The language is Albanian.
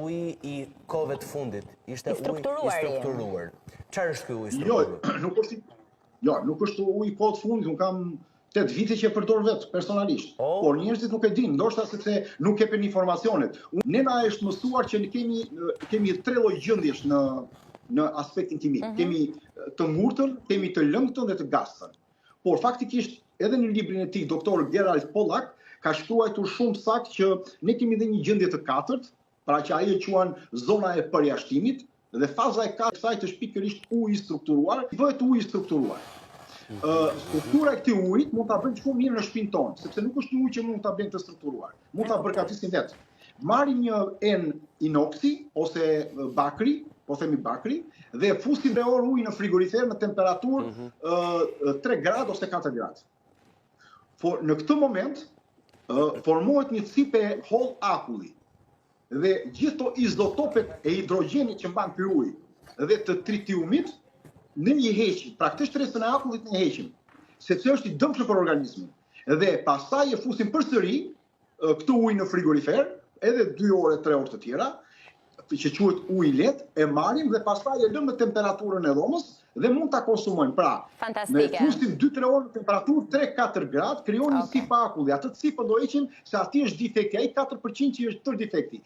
uji i kohëve të fundit? Ishte uji i strukturuar. Çfarë është ky uji i strukturuar? Nuk është uji i kohë të fundit, unë kam 8 vite që e përdor vetë personalisht. Por njerëzit nuk e dinë, ndoshta sepse nuk kepen informacionet. Ne na është mësuar që ne kemi 3 lloj gjendjesh në aspektin kimik. Kemi të ngurtën, kemi të lëngtën dhe të gastën. Por faktikisht edhe në librin e tij doktor Gerald Pollack ka shkruar shumë saktë që ne kemi dhe një gjendje të katërt, pra që ai e quan zona e përjashtimit, dhe faza e katërt e saj është pikërisht uji i strukturuar. Bëhet uji i strukturuar. Struktura e këtij ujit mund ta bëjmë shumë mirë në shtëpinë tonë, sepse nuk është një ujë që mund ta bëjmë të strukturuar. Mund ta përgatisim vetë. Marrim një enë inoksi ose bakri, po themi bakri, dhe fusim 3 orë ujë në frigorifer në temperaturë 3 gradë ose 4 gradë. Në këtë moment formohet një cipe holl akulli. Dhe gjithë to izotopet e hidrogjenit që mban ky ujë dhe të tritiumit ne i heqim, pra këtë shtresën e akullit ne heqim, sepse është i dëmshëm për organizmin. Dhe pastaj e fusim përsëri këtë ujë në frigorifer, edhe 2 orë, 3 orë të tjera, që quhet ujë lehtë, e marrim dhe pastaj e lëmë në temperaturën e dhomës dhe mund ta konsumojmë. Pra, ne fusim 2-3 orë në temperaturë 3-4 gradë, krijon një cipë akulli. Atë cipë do heqim se aty është defekti, ai 4% që është tër defekti.